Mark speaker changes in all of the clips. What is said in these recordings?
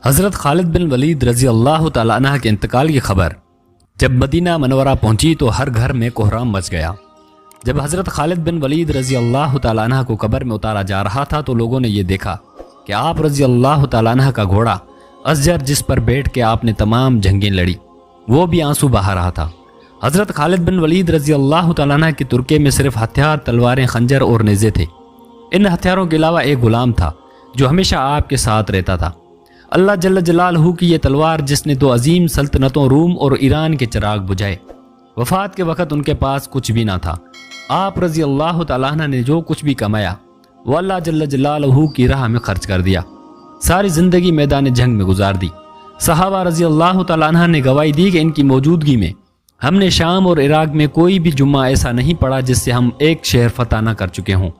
Speaker 1: حضرت خالد بن ولید رضی اللہ تعالیٰ عنہ کے انتقال کی خبر جب مدینہ منورہ پہنچی تو ہر گھر میں کوہرام مچ گیا۔ جب حضرت خالد بن ولید رضی اللہ تعالیٰ عنہ کو قبر میں اتارا جا رہا تھا تو لوگوں نے یہ دیکھا کہ آپ رضی اللہ تعالیٰ عنہ کا گھوڑا ازجر جس پر بیٹھ کے آپ نے تمام جنگیں لڑی وہ بھی آنسو بہا رہا تھا۔ حضرت خالد بن ولید رضی اللہ تعالیٰ عنہ کی ترکے میں صرف ہتھیار، تلواریں، خنجر اور نیزے تھے۔ ان ہتھیاروں کے علاوہ ایک غلام تھا جو ہمیشہ آپ کے ساتھ رہتا تھا۔ اللہ جل جلالہ کی یہ تلوار جس نے دو عظیم سلطنتوں روم اور ایران کے چراغ بجھائے، وفات کے وقت ان کے پاس کچھ بھی نہ تھا۔ آپ رضی اللہ تعالیٰ عنہ نے جو کچھ بھی کمایا وہ اللہ جل جلالہ کی راہ میں خرچ کر دیا، ساری زندگی میدان جنگ میں گزار دی۔ صحابہ رضی اللہ تعالیٰ عنہ نے گواہی دی کہ ان کی موجودگی میں ہم نے شام اور عراق میں کوئی بھی جمعہ ایسا نہیں پڑھا جس سے ہم ایک شہر فتح نہ کر چکے ہوں،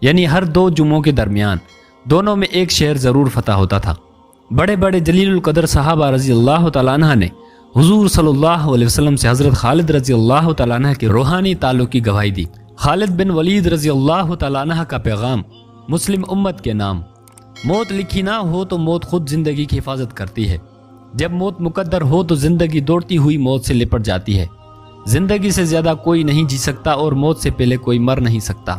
Speaker 1: یعنی ہر دو جمعوں کے درمیان دونوں میں ایک شہر ضرور فتح ہوتا تھا۔ بڑے بڑے جلیل القدر صحابہ رضی اللہ تعالیٰ عنہ نے حضور صلی اللہ علیہ وسلم سے حضرت خالد رضی اللہ تعالیٰ عنہ کے روحانی تعلق کی گواہی دی۔ خالد بن ولید رضی اللہ تعالیٰ عنہ کا پیغام مسلم امت کے نام: موت لکھی نہ ہو تو موت خود زندگی کی حفاظت کرتی ہے، جب موت مقدر ہو تو زندگی دوڑتی ہوئی موت سے لپٹ جاتی ہے۔ زندگی سے زیادہ کوئی نہیں جی سکتا اور موت سے پہلے کوئی مر نہیں سکتا۔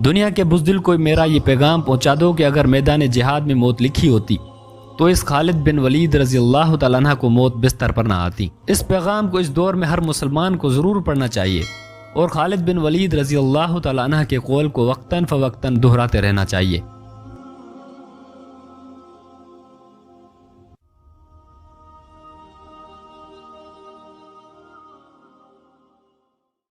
Speaker 1: دنیا کے بزدل کو میرا یہ پیغام پہنچا دو کہ اگر میدان جہاد میں موت لکھی ہوتی تو اس خالد بن ولید رضی اللہ تعالیٰ عنہ کو موت بستر پر نہ آتی۔ اس پیغام کو اس دور میں ہر مسلمان کو ضرور پڑھنا چاہیے اور خالد بن ولید رضی اللہ تعالیٰ عنہ کے قول کو وقتاً فوقتاً دہراتے رہنا چاہیے۔